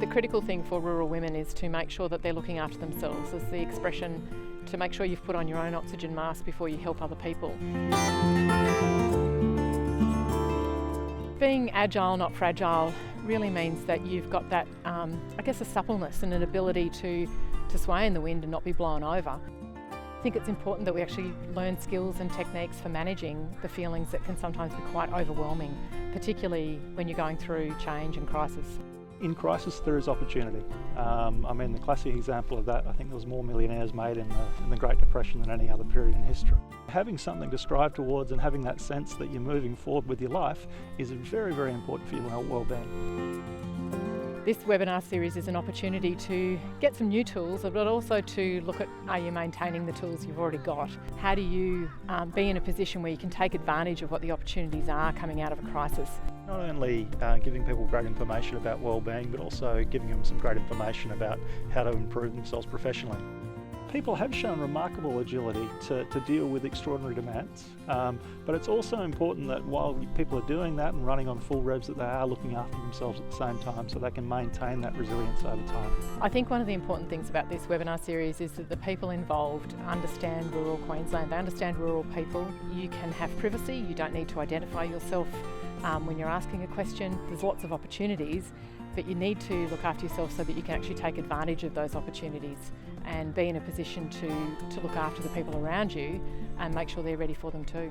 critical thing for rural women is to make sure that they're looking after themselves. As the expression, to make sure you've put on your own oxygen mask before you help other people. Being agile, not fragile, really means that you've got that, I guess, a suppleness and an ability to sway in the wind and not be blown over. I think it's important that we actually learn skills and techniques for managing the feelings that can sometimes be quite overwhelming, particularly when you're going through change and crisis. In crisis there is opportunity. I mean, the classic example of that, I think there was more millionaires made in the Great Depression than any other period in history. Having something to strive towards and having that sense that you're moving forward with your life is very, very important for your well-being. This webinar series is an opportunity to get some new tools, but also to look at, are you maintaining the tools you've already got? How do you be in a position where you can take advantage of what the opportunities are coming out of a crisis? Not only giving people great information about well-being, but also giving them some great information about how to improve themselves professionally. People have shown remarkable agility to deal with extraordinary demands, but it's also important that while people are doing that and running on full revs, that they are looking after themselves at the same time so they can maintain that resilience over time. I think one of the important things about this webinar series is that the people involved understand rural Queensland, they understand rural people. You can have privacy, you don't need to identify yourself when you're asking a question. There's lots of opportunities, but you need to look after yourself so that you can actually take advantage of those opportunities and be in a position to look after the people around you and make sure they're ready for them too.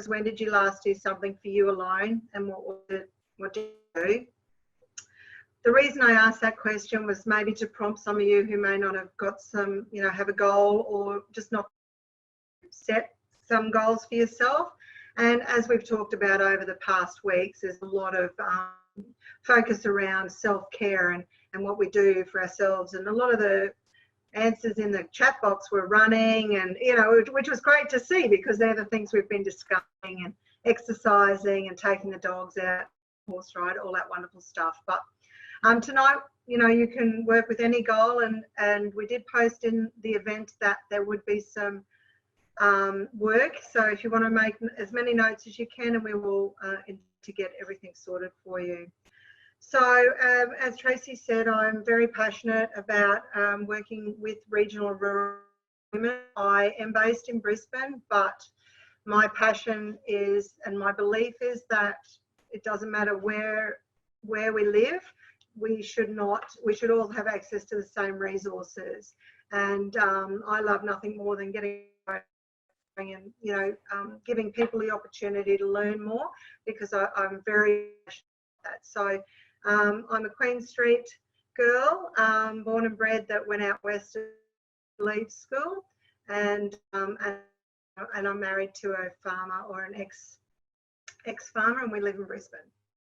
When did you last do something for you alone, and what did you do? The reason I asked that question was maybe to prompt some of you who may not have got some, have a goal or just not set some goals for yourself. And as we've talked about over the past weeks, there's a lot of focus around self-care and what we do for ourselves, and a lot of the answers in the chat box were running, and which was great to see, because they're the things we've been discussing, and exercising and taking the dogs out, horse ride, all that wonderful stuff. But tonight, you can work with any goal, and we did post in the event that there would be some work. So if you want to make as many notes as you can, and we will to get everything sorted for you. So as Tracy said, I'm very passionate about working with regional and rural women. I am based in Brisbane, but my passion is, and my belief is, that it doesn't matter where we live, we should all have access to the same resources. And I love nothing more than getting and giving people the opportunity to learn more, because I'm very passionate about that. So I'm a Queen Street girl, born and bred, that went out west to leave school, and I'm married to a farmer, or an ex-farmer, and we live in Brisbane.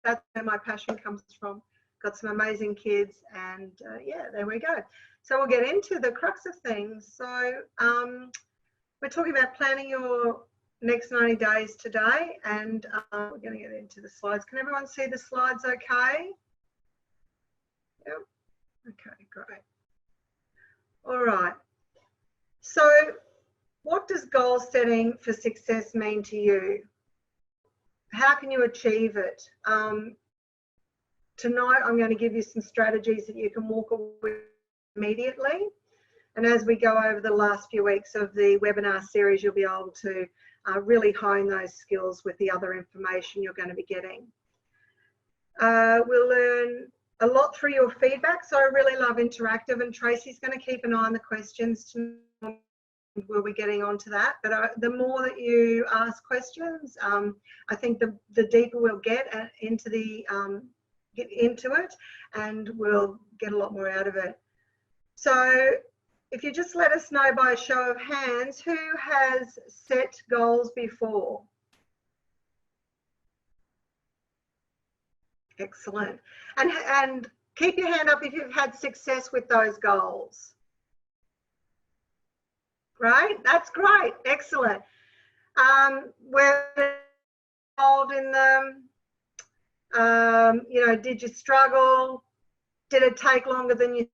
That's where my passion comes from. Got some amazing kids, and yeah, there we go. So we'll get into the crux of things. So we're talking about planning your next 90 days today, and we're going to get into the slides. Can everyone see the slides okay? Yep. Okay, great. All right. So what does goal setting for success mean to you? How can you achieve it? Tonight, I'm going to give you some strategies that you can walk away immediately. And as we go over the last few weeks of the webinar series, you'll be able to really hone those skills with the other information you're going to be getting. We'll learn a lot through your feedback. So I really love interactive, and Tracy's going to keep an eye on the questions to we'll be getting onto that. But the more that you ask questions, I think the deeper we'll get into it, and we'll get a lot more out of it. So if you just let us know by a show of hands, who has set goals before? Excellent. And keep your hand up if you've had success with those goals. Great, that's great, excellent. We're involved in them. You know, did you struggle? Did it take longer than you?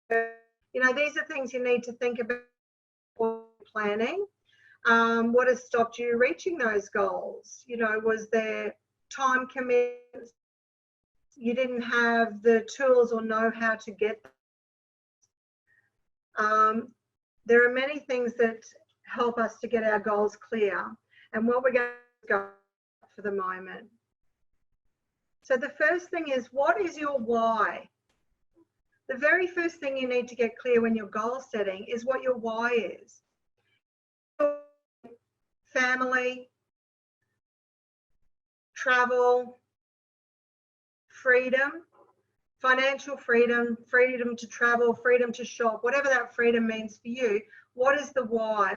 You know, these are things you need to think about for planning. What has stopped you reaching those goals? You know, was there time commitment? You didn't have the tools or know how to get them. There are many things that help us to get our goals clear, and what we're going to go for the moment. So the first thing is, what is your why? The very first thing you need to get clear when you're goal setting is what your why is. Family, travel, freedom, financial freedom, freedom to travel, freedom to shop, whatever that freedom means for you. What is the why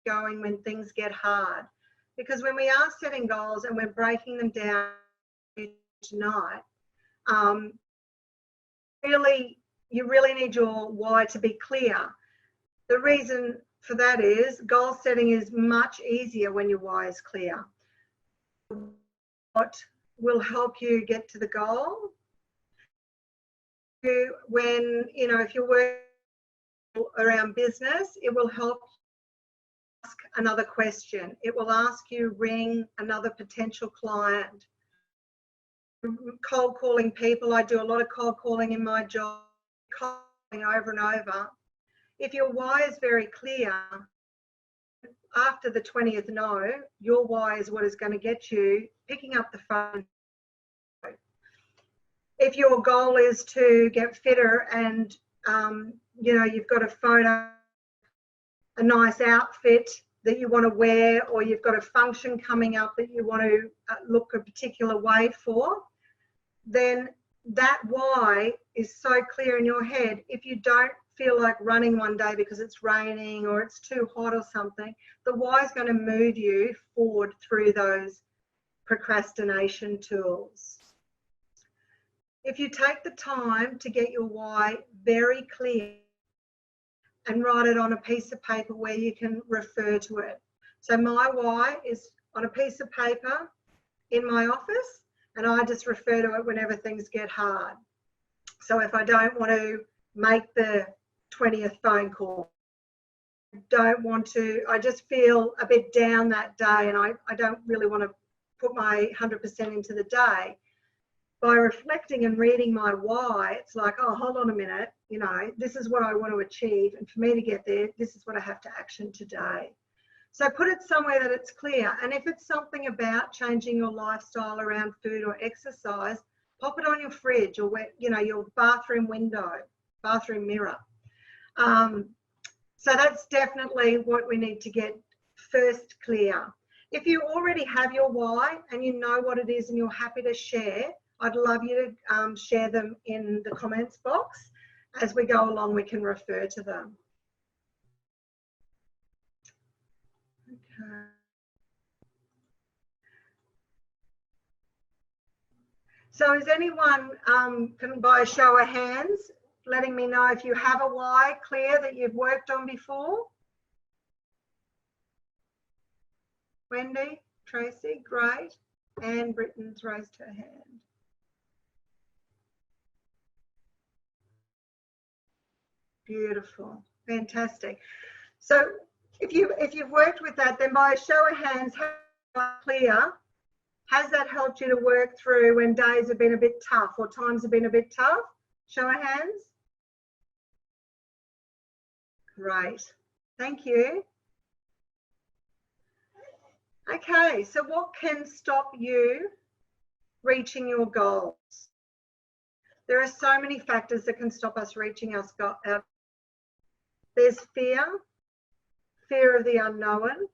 going when things get hard? Because when we are setting goals and we're breaking them down tonight, you really need your why to be clear. The reason for that is goal setting is much easier when your why is clear. What will help you get to the goal? When, you know, if you're working around business, it will help ask another question. It will ask you ring another potential client. Cold calling people, I do a lot of cold calling in my job, calling over and over. If your why is very clear, after the 20th no, your why is what is going to get you picking up the phone. If your goal is to get fitter and you know, you've got a photo, a nice outfit that you want to wear, or you've got a function coming up that you want to look a particular way for, then that why is so clear in your head. If you don't feel like running one day because it's raining or it's too hot or something, the why is going to move you forward through those procrastination tools. If you take the time to get your why very clear and write it on a piece of paper where you can refer to it. So my why is on a piece of paper in my office, and I just refer to it whenever things get hard. So if I don't want to make the 20th phone call, I just feel a bit down that day, and I don't really want to put my 100% into the day. By reflecting and reading my why, it's like, oh, hold on a minute, you know, this is what I want to achieve, and for me to get there, this is what I have to action today. So put it somewhere that it's clear. And if it's something about changing your lifestyle around food or exercise, pop it on your fridge or, you know, your bathroom window, bathroom mirror. So that's definitely what we need to get first clear. If you already have your why and you know what it is and you're happy to share, I'd love you to share them in the comments box. As we go along, we can refer to them. Okay. So is anyone, by a show of hands, letting me know if you have a why clear that you've worked on before? Wendy, Tracy, great. Anne Britton's raised her hand. Beautiful, fantastic. So if you've worked with that, then by a show of hands, clear, has that helped you to work through when days have been a bit tough or times have been a bit tough? Show of hands. Great, thank you. Okay, so what can stop you reaching your goals? There are so many factors that can stop us reaching our goals. There's fear, fear of the unknown,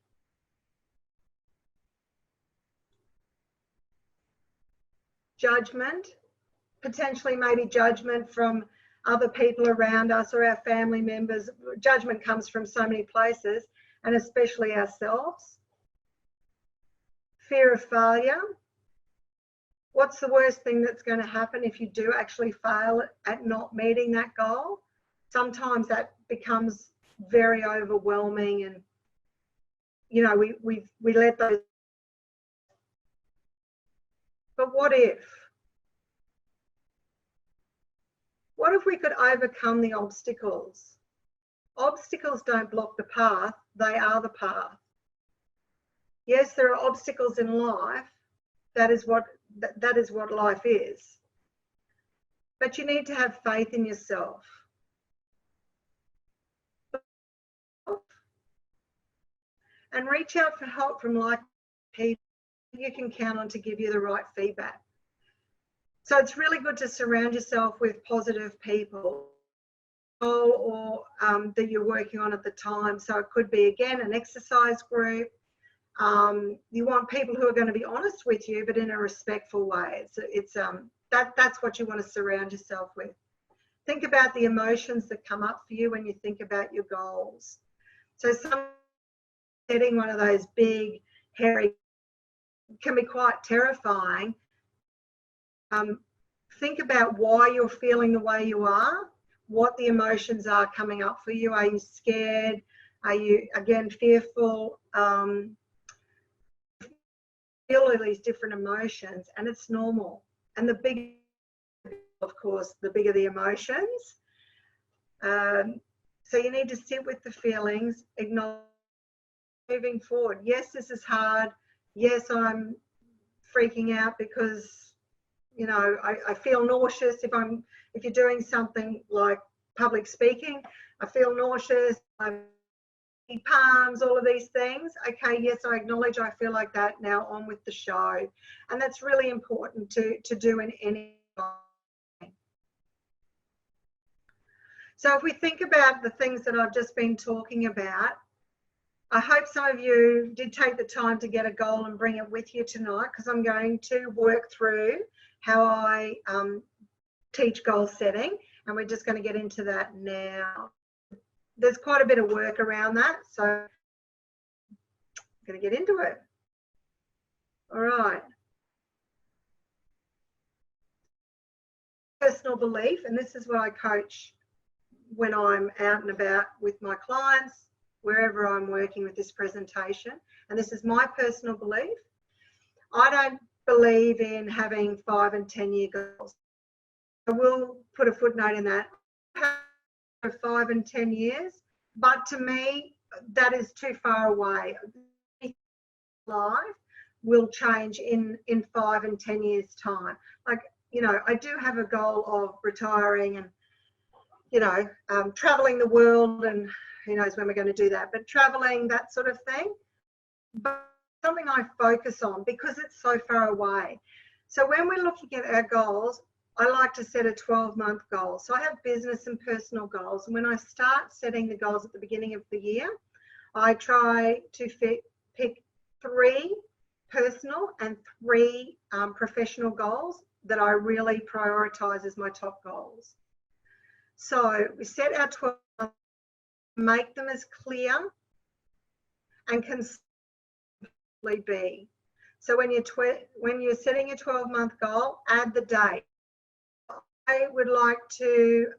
judgment, potentially maybe judgment from other people around us or our family members. Judgment comes from so many places, and especially ourselves. Fear of failure. What's the worst thing that's going to happen if you do actually fail at not meeting that goal? Sometimes that becomes very overwhelming, and you know, we let those. But what if? What if we could overcome the obstacles? Obstacles don't block the path, they are the path. Yes, there are obstacles in life. That is what life is. But you need to have faith in yourself. And reach out for help from like people you can count on to give you the right feedback. So it's really good to surround yourself with positive people or that you're working on at the time. So it could be, again, an exercise group. You want people who are going to be honest with you, but in a respectful way. That's what you want to surround yourself with. Think about the emotions that come up for you when you think about your goals. So setting one of those big, hairy can be quite terrifying. Think about why you're feeling the way you are, what the emotions are coming up for you. Are you scared? Are you, again, fearful? Feel all these different emotions, and it's normal. And the bigger, of course, the bigger the emotions. So you need to sit with the feelings, acknowledge moving forward. Yes, this is hard. Yes, I'm freaking out because, you know, I feel nauseous if you're doing something like public speaking. I feel nauseous. I'm palms, all of these things. Okay, yes, I acknowledge I feel like that. Now on with the show. And that's really important to do in any way. So if we think about the things that I've just been talking about, I hope some of you did take the time to get a goal and bring it with you tonight, because I'm going to work through how I teach goal setting, and we're just going to get into that now. There's quite a bit of work around that, so I'm going to get into it. All right. Personal belief, and this is what I coach when I'm out and about with my clients, wherever I'm working with this presentation. And this is my personal belief. I don't believe in having 5 and 10-year goals. I will put a footnote in that. 5 and 10 years, but to me that is too far away. Life will change in 5 and 10 years time. Like, you know, I do have a goal of retiring and, you know, traveling the world, and who knows when we're going to do that, but traveling, that sort of thing. But something I focus on because it's so far away. So when we're looking at our goals, I like to set a 12-month goal. So I have business and personal goals. And when I start setting the goals at the beginning of the year, I try to pick 3 personal and 3 professional goals that I really prioritize as my top goals. So we set our 12 months, make them as clear and consistently be. So when you're setting your 12-month goal, add the date. I would like to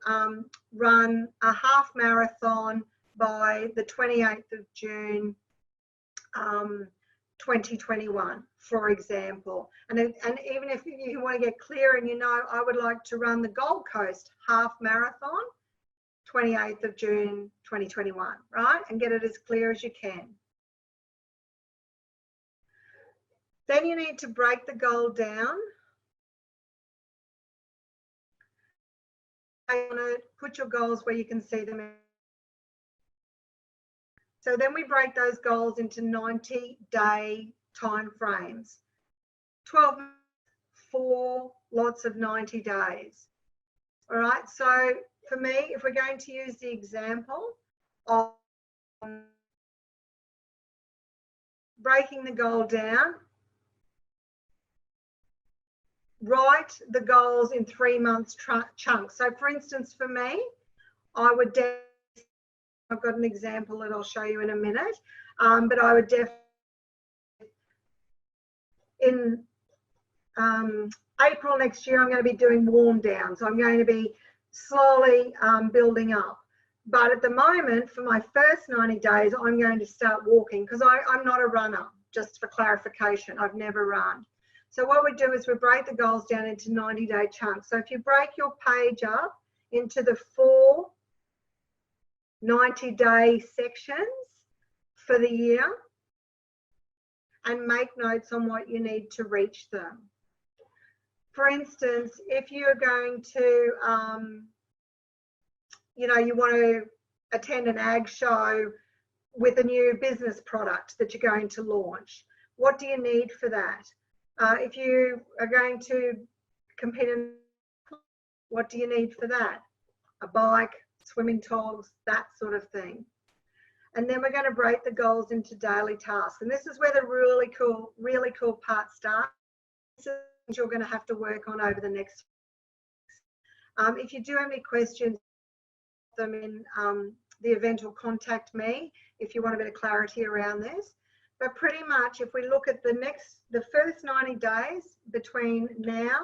run a half marathon by the 28th of June 2021, for example. And even if you want to get clear and you know, I would like to run the Gold Coast half marathon 28th of June 2021, right? And get it as clear as you can. Then you need to break the goal down. You want to put your goals where you can see them. So then we break those goals into 90-day time frames. 12 months, 4 lots of 90 days. All right, so for me, if we're going to use the example of breaking the goal down, write the goals in 3 months chunks. So for instance, for me, I would I've got an example that I'll show you in a minute, but I would definitely in April next year, I'm going to be doing warm downs. I'm going to be slowly building up. But at the moment, for my first 90 days, I'm going to start walking because I'm not a runner, just for clarification. I've never run. So what we do is we break the goals down into 90-day chunks. So if you break your page up into the 4 90-day sections for the year and make notes on what you need to reach them. For instance, if you're going to, you want to attend an ag show with a new business product that you're going to launch, what do you need for that? If you are going to compete in, what do you need for that? A bike, swimming togs, that sort of thing. And then we're going to break the goals into daily tasks. And this is where the really cool part starts. This is what you're going to have to work on over the next. If you do have any questions, them in the event, or contact me if you want a bit of clarity around this. But pretty much, if we look at the first 90 days between now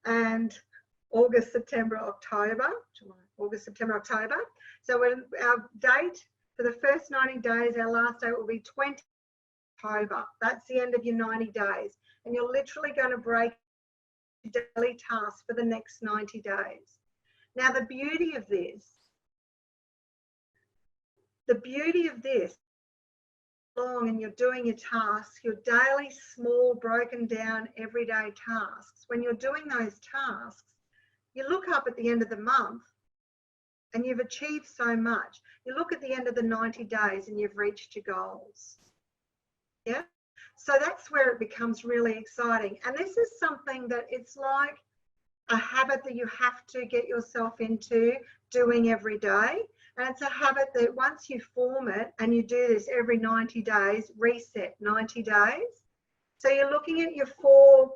and August, September, October. So when our date for the first 90 days, our last date will be 20 October. That's the end of your 90 days. And you're literally going to break daily tasks for the next 90 days. Now, the beauty of this, and you're doing your tasks, your daily, small, broken down, everyday tasks. When you're doing those tasks, you look up at the end of the month and you've achieved so much. You look at the end of the 90 days and you've reached your goals. Yeah. So that's where it becomes really exciting. And this is something that it's like a habit that you have to get yourself into doing every day. And it's a habit that once you form it and you do this every 90 days, reset 90 days. So you're looking at your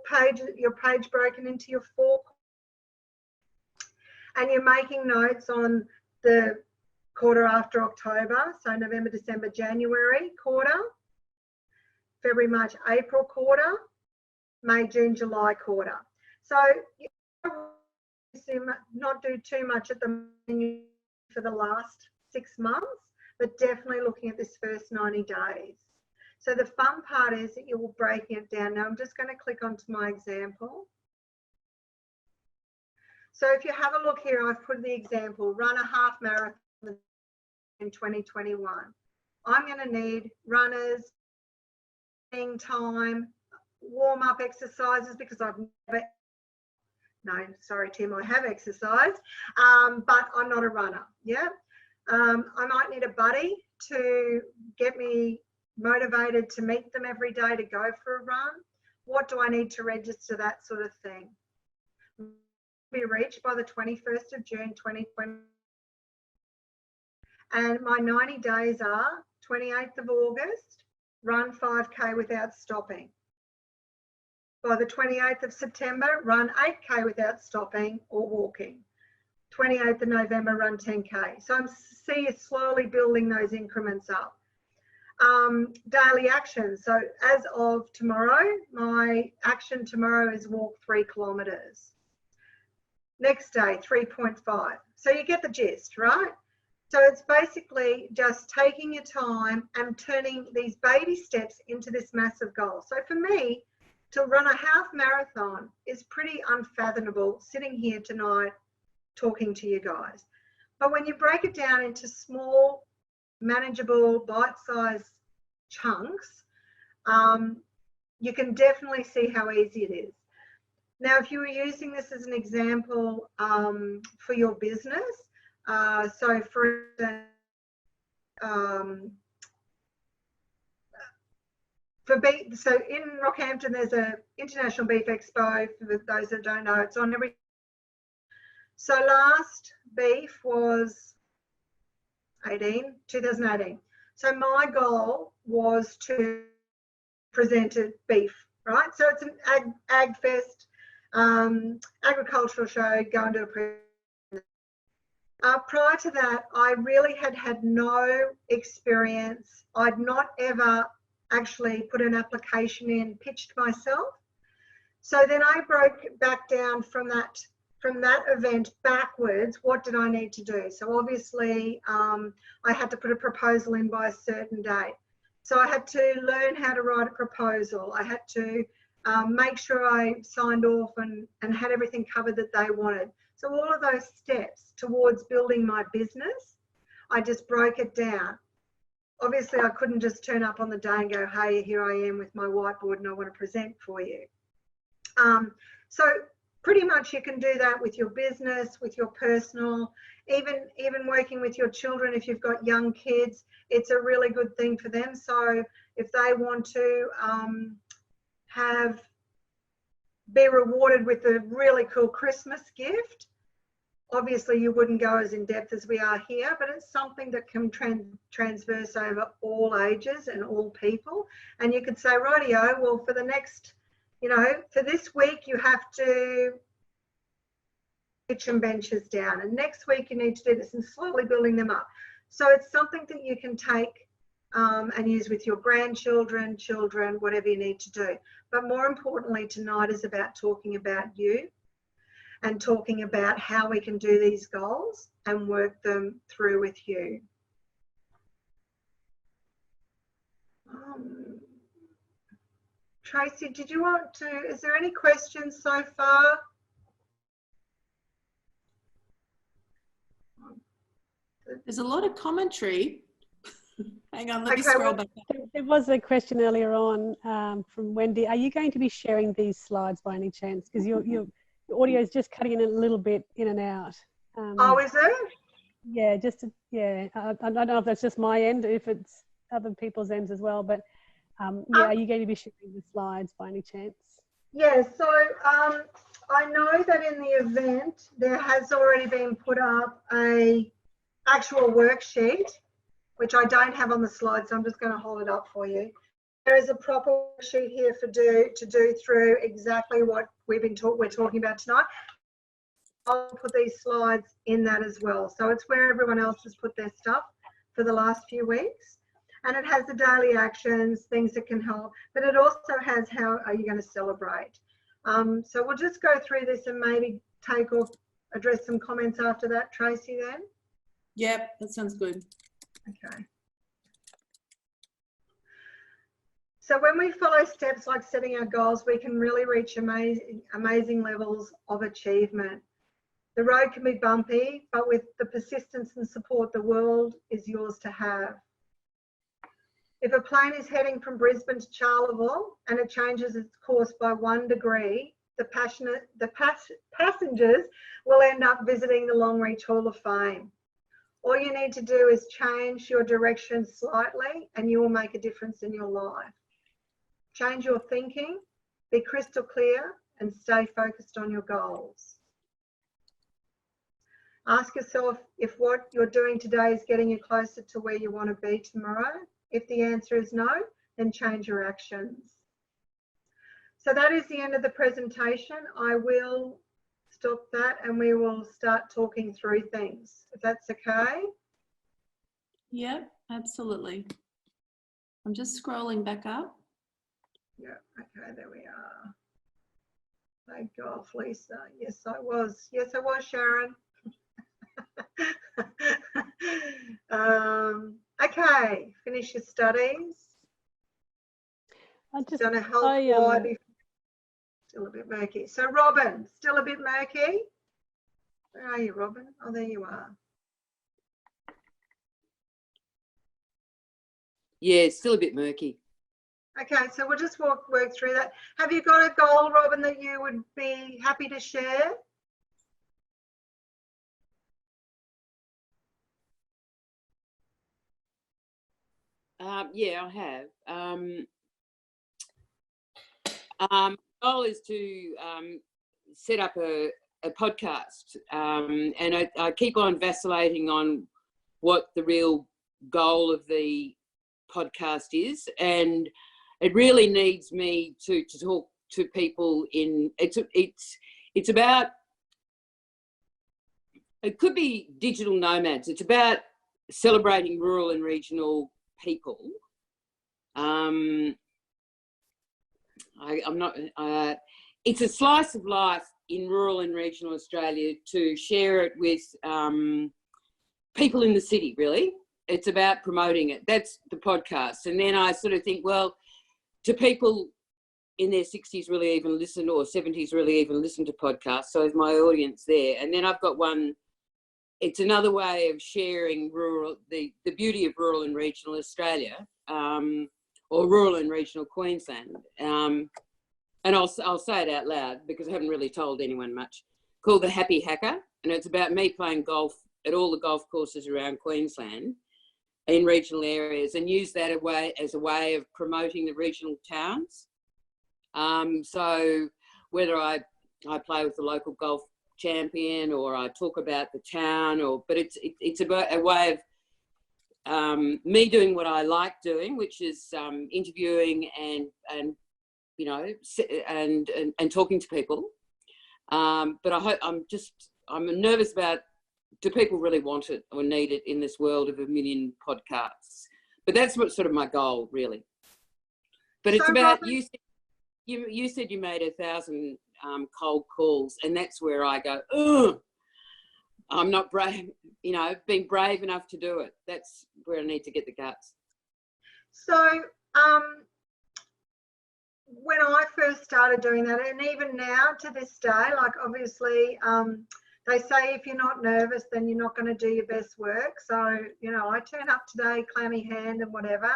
page broken into your 4, and you're making notes on the quarter after October. So November, December, January quarter, February, March, April quarter, May, June, July quarter. So you not do too much at the moment for the last 6 months, but definitely looking at this first 90 days. So the fun part is that you're breaking it down. Now I'm just going to click onto my example. So if you have a look here, I've put the example, run a half marathon in 2021. I'm going to need runners, time, warm-up exercises, because I've never, no, sorry, Tim, I have exercised, but I'm not a runner, yeah? I might need a buddy to get me motivated to meet them every day to go for a run. What do I need to register? That sort of thing. Be reached by the 21st of June 2020. And my 90 days are 28th of August, run 5K without stopping. By the 28th of September, run 8K without stopping or walking. 28th of November, run 10K. So see you slowly building those increments up. Daily action. So as of tomorrow, my action tomorrow is walk 3 kilometres. Next day, 3.5. So you get the gist, right? So it's basically just taking your time and turning these baby steps into this massive goal. So for me, to run a half marathon is pretty unfathomable sitting here tonight talking to you guys. But when you break it down into small, manageable, bite-sized chunks, you can definitely see how easy it is. Now, if you were using this as an example for your business, so for instance, so in Rockhampton, there's a International Beef Expo. For those that don't know, it's on every. So last beef was 2018. So my goal was to presented beef, right? So it's an ag fest, agricultural show, going to a prior to that, I really had no experience. I'd not ever actually put an application in, pitched myself. So then I broke back down from that event backwards. What did I need to do? So obviously I had to put a proposal in by a certain date. So I had to learn how to write a proposal. I had to make sure I signed off and had everything covered that they wanted. So all of those steps towards building my business, I just broke it down. Obviously, I couldn't just turn up on the day and go, hey, here I am with my whiteboard and I want to present for you. So pretty much you can do that with your business, with your personal, even working with your children. If you've got young kids, it's a really good thing for them. So if they want to be rewarded with a really cool Christmas gift, obviously you wouldn't go as in depth as we are here, but it's something that can transverse over all ages and all people. And you could say, rightio, well, for the next, for this week you have to kitchen benches down, and next week you need to do this, and slowly building them up. So it's something that you can take and use with your grandchildren, children, whatever you need to do. But more importantly, tonight is about talking about you and talking about how we can do these goals and work them through with you. Tracy, did you want to, is there any questions so far? There's a lot of commentary. Hang on, let me scroll back up. There was a question earlier on from Wendy. Are you going to be sharing these slides by any chance? Because your audio is just cutting in a little bit in and out. Oh, is it? Yeah, I don't know if that's just my end, if it's other people's ends as well. But are you going to be sharing the slides by any chance? Yeah, so I know that in the event there has already been put up a actual worksheet, which I don't have on the slide, so I'm just going to hold it up for you. There is a proper worksheet here to do through exactly what we're talking about tonight. I'll put these slides in that as well. So it's where everyone else has put their stuff for the last few weeks. And it has the daily actions, things that can help, but it also has how are you going to celebrate. So we'll just go through this and maybe address some comments after that, Tracy, then. Yep, that sounds good. Okay. So when we follow steps like setting our goals, we can really reach amazing levels of achievement. The road can be bumpy, but with the persistence and support, the world is yours to have. If a plane is heading from Brisbane to Charleville and it changes its course by 1 degree, the passengers will end up visiting the Long Reach Hall of Fame. All you need to do is change your direction slightly and you will make a difference in your life. Change your thinking, be crystal clear, and stay focused on your goals. Ask yourself if what you're doing today is getting you closer to where you want to be tomorrow. If the answer is no, then change your actions. So that is the end of the presentation. I will stop that and we will start talking through things, if that's okay. Yep, absolutely. I'm just scrolling back up. Yeah, okay, there we are. Thank God, Lisa. Yes, I was. Yes, I was, Sharon. Okay, finish your studies. Going to help why still a bit murky. So Robin, still a bit murky? Where are you, Robin? Oh, there you are. Yeah, it's still a bit murky. Okay, so we'll just work through that. Have you got a goal, Robin, that you would be happy to share? Yeah, I have. Goal is to set up a podcast, and I keep on vacillating on what the real goal of the podcast is, and it really needs me to talk to people in, it's about, it could be digital nomads. It's about celebrating rural and regional people. It's a slice of life in rural and regional Australia to share it with people in the city, really. It's about promoting it. That's the podcast. And then I sort of think, well, do people in their 60s really even listen, or 70s really even listen to podcasts? So is my audience there? And then I've got one, it's another way of sharing the beauty of rural and regional Australia, or rural and regional Queensland. And I'll say it out loud because I haven't really told anyone much, called The Happy Hacker. And it's about me playing golf at all the golf courses around Queensland in regional areas, and use that as a way of promoting the regional towns. So whether I play with the local golf champion, or I talk about the town, but it's about a way of me doing what I like doing, which is interviewing and you know, and talking to people. But I'm nervous about, do people really want it or need it in this world of a million podcasts? But that's what sort of my goal, really. But it's about, you said you made 1,000 cold calls, and that's where I go, ugh, I'm not brave, you know, being brave enough to do it. That's where I need to get the guts. So when I first started doing that, and even now to this day, like obviously they say if you're not nervous, then you're not going to do your best work. So, you know, I turn up today, clammy hand and whatever,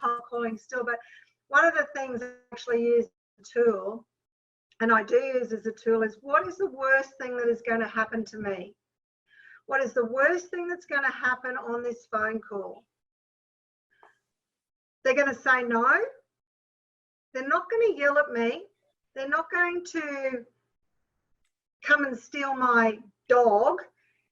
cold calling still. But one of the things I actually use as a tool, and I do use as a tool, is what is the worst thing that is going to happen to me? What is the worst thing that's going to happen on this phone call? They're going to say no. They're not going to yell at me. They're not going to come and steal my dog.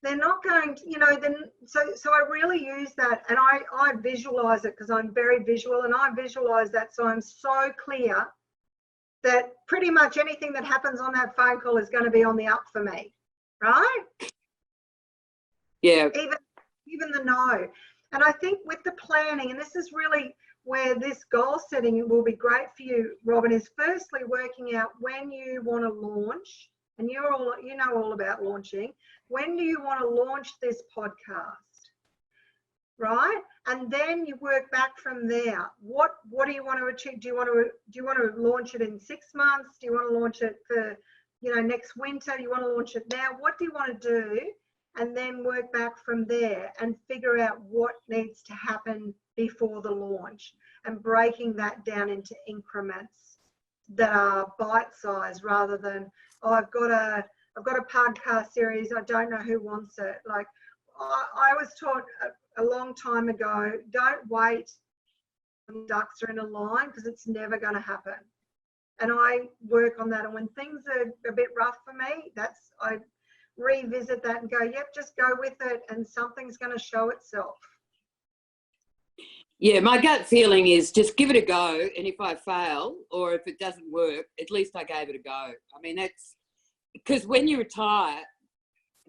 They're not going to, you know, then so I really use that, and I visualize it because I'm very visual, and I visualize that so I'm so clear that pretty much anything that happens on that phone call is going to be on the up for me, right? Yeah. Even the no. And I think with the planning, and this is really where this goal setting will be great for you, Robin, is firstly working out when you want to launch, and you know all about launching. When do you want to launch this podcast, right? And then you work back from there. What do you want to achieve? Do you want to launch it in 6 months? Do you want to launch it for, you know, next winter? Do you want to launch it now? What do you want to do? And then work back from there and figure out what needs to happen before the launch, and breaking that down into increments that are bite-sized, rather than, oh, I've got a podcast series, I don't know who wants it. Like I was taught a long time ago, don't wait when ducks are in a line, because it's never going to happen. And I work on that, and when things are a bit rough for me, I revisit that and go, yep, just go with it, and something's going to show itself. Yeah, my gut feeling is just give it a go, and if I fail or if it doesn't work, at least I gave it a go. I mean, that's because when you retire,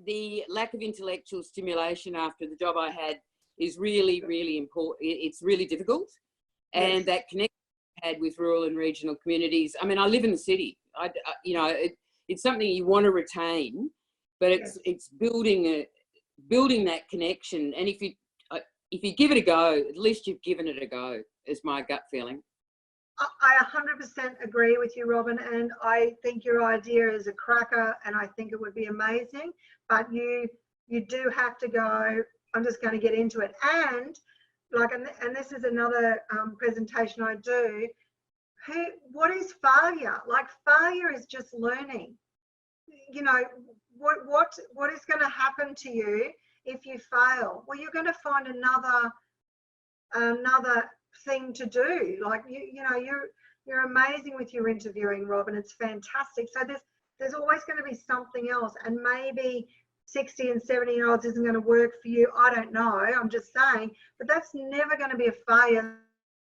the lack of intellectual stimulation after the job I had is really, really important. It's really difficult. And Yes. that connection I had with rural and regional communities, I mean, I live in the city. You know, it's something you want to retain, but it's building that connection. And if you give it a go, at least you've given it a go, is my gut feeling. I 100% agree with you, Robin, and I think your idea is a cracker, and I think it would be amazing, but you do have to go, I'm just going to get into it. And like, and this is another presentation I do, what is failure? Like, failure is just learning. You know, what is going to happen to you if you fail? Well, you're going to find another thing to do. Like, you know, you're amazing with your interviewing, Robin. It's fantastic. So there's always going to be something else, and maybe 60 and 70-year-olds isn't going to work for you. I don't know. I'm just saying, but that's never going to be a failure.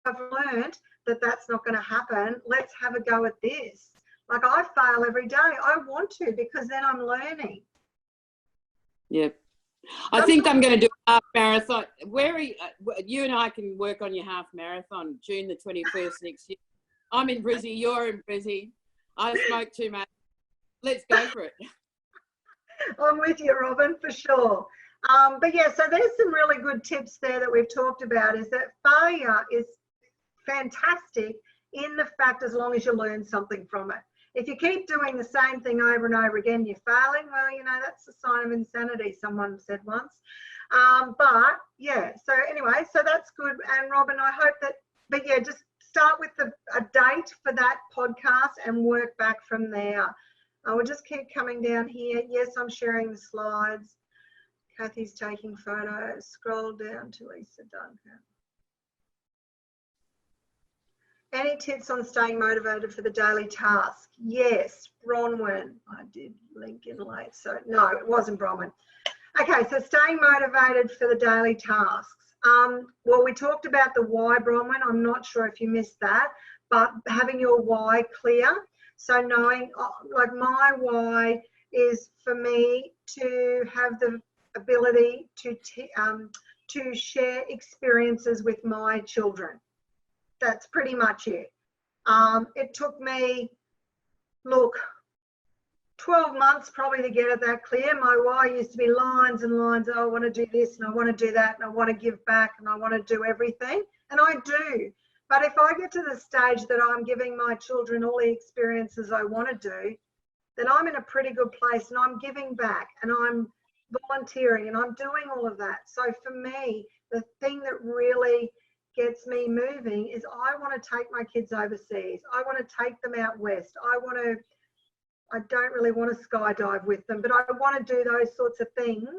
I've learned that that's not going to happen. Let's have a go at this. Like, I fail every day. I want to, because then I'm learning. Yep. I think I'm going to do a half marathon. Where are you and I can work on your half marathon, June the 21st next year. I'm in Brizzy, you're in Brizzy. I smoke too much. Let's go for it. I'm with you, Robin, for sure. But yeah, so there's some really good tips there that we've talked about, is that failure is fantastic in the fact as long as you learn something from it. If you keep doing the same thing over and over again, you're failing, well, you know, that's a sign of insanity, someone said once. But yeah, so anyway, so that's good. And Robin, I hope that, but yeah, just start with a date for that podcast and work back from there. We'll just keep coming down here. Yes, I'm sharing the slides. Kathy's taking photos. Scroll down to Lisa Duncan. Any tips on staying motivated for the daily task? Yes, Bronwyn. I did link in late, so no, it wasn't Bronwyn. Okay, so staying motivated for the daily tasks. Well, we talked about the why, Bronwyn. I'm not sure if you missed that, but having your why clear. So knowing, like, my why is for me to have the ability to share experiences with my children. That's pretty much it. It took me, look, 12 months probably to get it that clear. My why used to be lines and lines. Oh, I want to do this and I want to do that and I want to give back and I want to do everything. And I do. But if I get to the stage that I'm giving my children all the experiences I want to do, then I'm in a pretty good place and I'm giving back and I'm volunteering and I'm doing all of that. So for me, the thing that really gets me moving is I want to take my kids overseas. I want to take them out west. I don't really want to skydive with them, but I want to do those sorts of things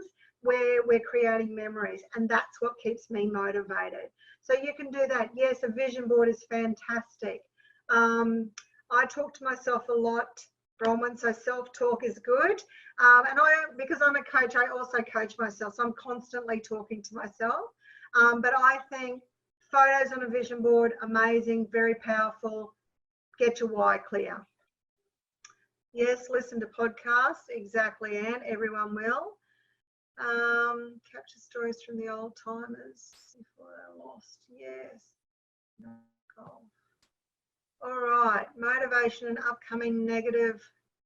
where we're creating memories, and that's what keeps me motivated. So you can do that. Yes, a vision board is fantastic. I talk to myself a lot, Bronwyn, so self-talk is good. And because I'm a coach, I also coach myself, so I'm constantly talking to myself. But I think photos on a vision board, amazing, very powerful. Get your why clear. Yes, listen to podcasts. Exactly, Anne. Everyone will. Capture stories from the old timers before they're lost. Yes. All right. Motivation and upcoming negative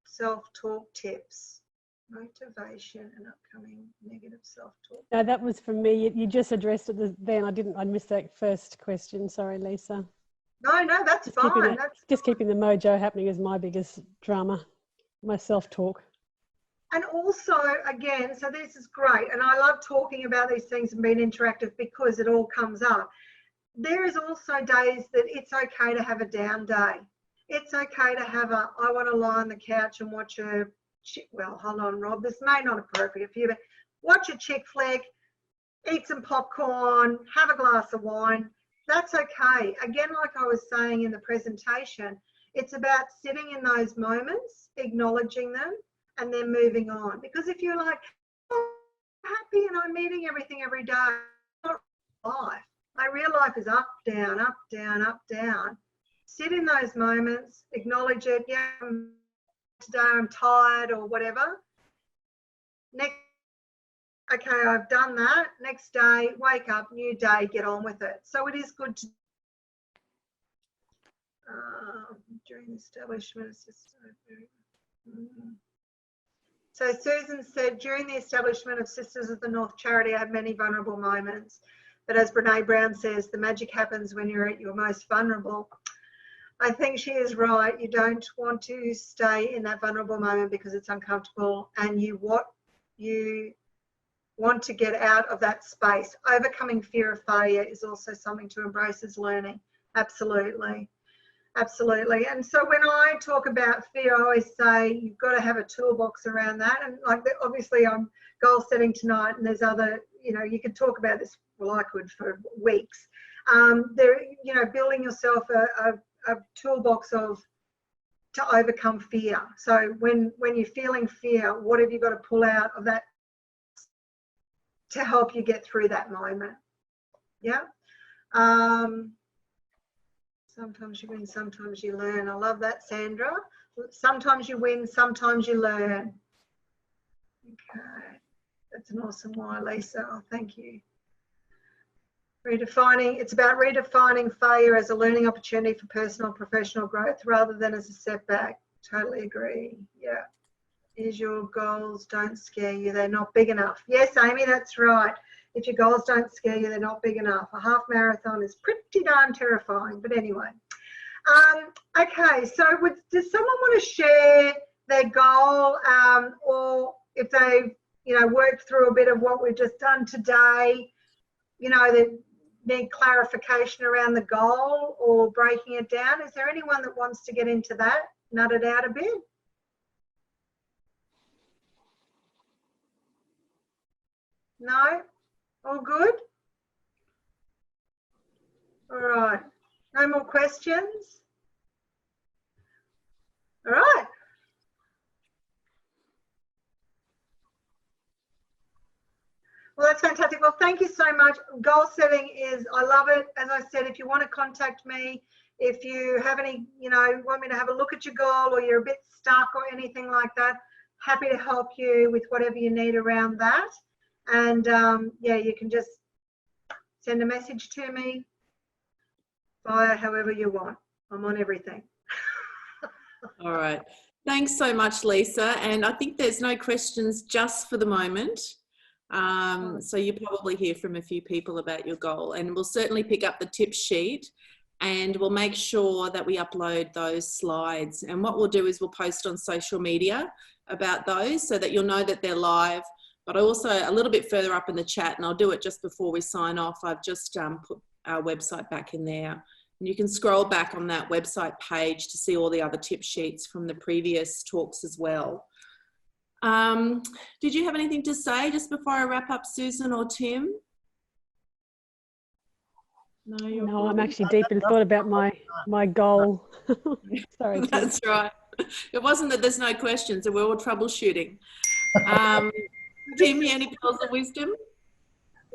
self-talk tips. Motivation and upcoming negative self-talk. No, that was from me. You just addressed it then. I missed that first question. Sorry, Lisa. No, that's fine. Just keeping the mojo happening is my biggest drama, my self-talk. And also, again, so this is great. And I love talking about these things and being interactive because it all comes up. There is also days that it's okay to have a down day. It's okay to have I want to lie on the couch and watch well, hold on, Rob, this may not be appropriate for you, but watch a chick flick, eat some popcorn, have a glass of wine. That's okay. Again, like I was saying in the presentation, it's about sitting in those moments, acknowledging them, and then moving on. Because if you're like, oh, I'm happy and I'm eating everything every day, it's not life. My real life is up, down, up, down, up, down. Sit in those moments, acknowledge it. Yeah, today I'm tired or whatever. Okay, I've done that. Next day, wake up, new day, get on with it. So it is good to during the establishment of system. So Susan said, during the establishment of Sisters of the North Charity, I had many vulnerable moments. But as Brene Brown says, the magic happens when you're at your most vulnerable. I think she is right. You don't want to stay in that vulnerable moment because it's uncomfortable, and you want to get out of that space. Overcoming fear of failure is also something to embrace as learning. Absolutely. Absolutely. And so when I talk about fear, I always say you've got to have a toolbox around that. And like, obviously I'm goal setting tonight, and there's other, you could talk about this, well, I could for weeks. Building yourself a toolbox to overcome fear. So when you're feeling fear, what have you got to pull out of that to help you get through that moment? Yeah. Sometimes you win, sometimes you learn. I love that, Sandra. Sometimes you win, sometimes you learn. Okay, that's an awesome why, Lisa. Oh, thank you. It's about redefining failure as a learning opportunity for personal and professional growth rather than as a setback. Totally agree. Yeah. Is your goals don't scare you, they're not big enough. Yes, Amy, that's right. If your goals don't scare you, they're not big enough. A half marathon is pretty darn terrifying. But anyway. Okay, so does someone want to share their goal, or if they've, worked through a bit of what we've just done today, they need clarification around the goal or breaking it down? Is there anyone that wants to get into that, nut it out a bit? No? All good? All right. No more questions? All right. Well, that's fantastic. Well, thank you so much. Goal setting I love it. As I said, if you want to contact me, if you have any, want me to have a look at your goal or you're a bit stuck or anything like that, happy to help you with whatever you need around that. And yeah, you can just send a message to me via however you want. I'm on everything. All right. Thanks so much, Lisa. And I think there's no questions just for the moment. So you probably hear from a few people about your goal, and we'll certainly pick up the tip sheet and we'll make sure that we upload those slides. And what we'll do is we'll post on social media about those so that you'll know that they're live. But also a little bit further up in the chat, and I'll do it just before we sign off, I've just put our website back in there. And you can scroll back on that website page to see all the other tip sheets from the previous talks as well. Did you have anything to say just before I wrap up, Susan or Tim? No, I'm actually deep in thought about my goal. Sorry, Tim. That's right. It wasn't that there's no questions, and we're all troubleshooting. Tim, any pearls of wisdom?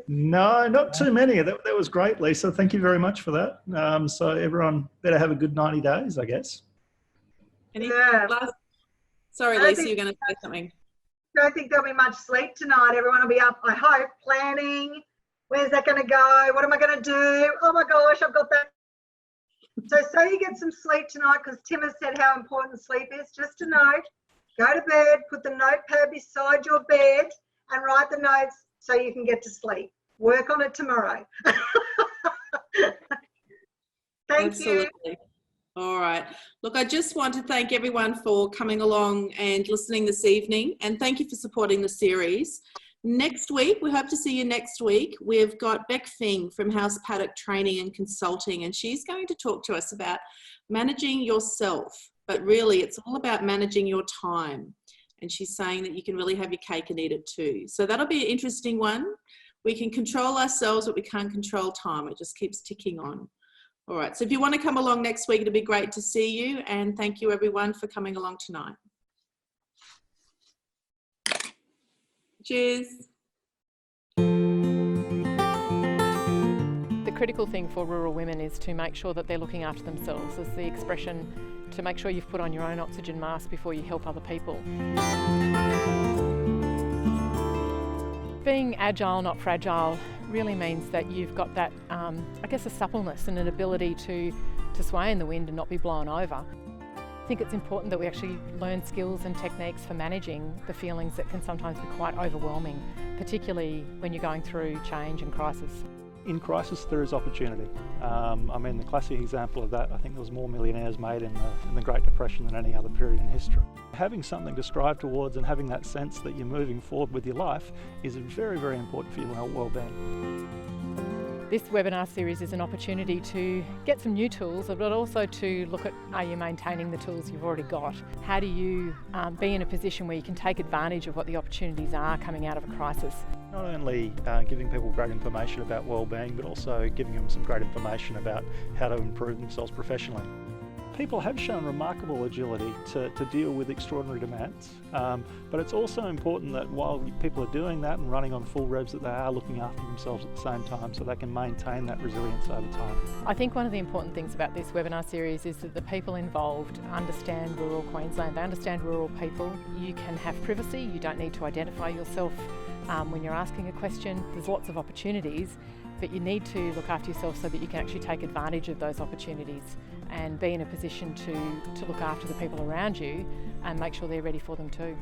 No, not too many. That was great, Lisa. Thank you very much for that. So everyone better have a good 90 days, I guess. Sorry, Lisa, you're going to say something. I don't think there'll be much sleep tonight. Everyone will be up, I hope, planning. Where's that going to go? What am I going to do? Oh my gosh, I've got that. So you get some sleep tonight, because Tim has said how important sleep is. Just a note, go to bed, put the notepad beside your bed and write the notes so you can get to sleep. Work on it tomorrow. Thank you. All right. Look, I just want to thank everyone for coming along and listening this evening, and thank you for supporting the series. Next week, we hope to see you next week. We've got Beck Fing from House Paddock Training and Consulting, and she's going to talk to us about managing yourself, but really it's all about managing your time. And she's saying that you can really have your cake and eat it too. So that'll be an interesting one. We can control ourselves, but we can't control time. It just keeps ticking on. All right, so if you want to come along next week, it'll be great to see you. And thank you everyone for coming along tonight. Cheers. The critical thing for rural women is to make sure that they're looking after themselves. As the expression, to make sure you've put on your own oxygen mask before you help other people. Being agile, not fragile, really means that you've got that, I guess, a suppleness and an ability to sway in the wind and not be blown over. I think it's important that we actually learn skills and techniques for managing the feelings that can sometimes be quite overwhelming, particularly when you're going through change and crisis. In crisis, there is opportunity. I mean, the classic example of that, I think there was more millionaires made in the Great Depression than any other period in history. Having something to strive towards and having that sense that you're moving forward with your life is very, very important for your well-being. This webinar series is an opportunity to get some new tools, but also to look at, are you maintaining the tools you've already got? How do you be in a position where you can take advantage of what the opportunities are coming out of a crisis? Not only giving people great information about well-being, but also giving them some great information about how to improve themselves professionally. People have shown remarkable agility to deal with extraordinary demands, but it's also important that while people are doing that and running on full revs, that they are looking after themselves at the same time so they can maintain that resilience over time. I think one of the important things about this webinar series is that the people involved understand rural Queensland, they understand rural people. You can have privacy, you don't need to identify yourself when you're asking a question. There's lots of opportunities, but you need to look after yourself so that you can actually take advantage of those opportunities and be in a position to look after the people around you and make sure they're ready for them too.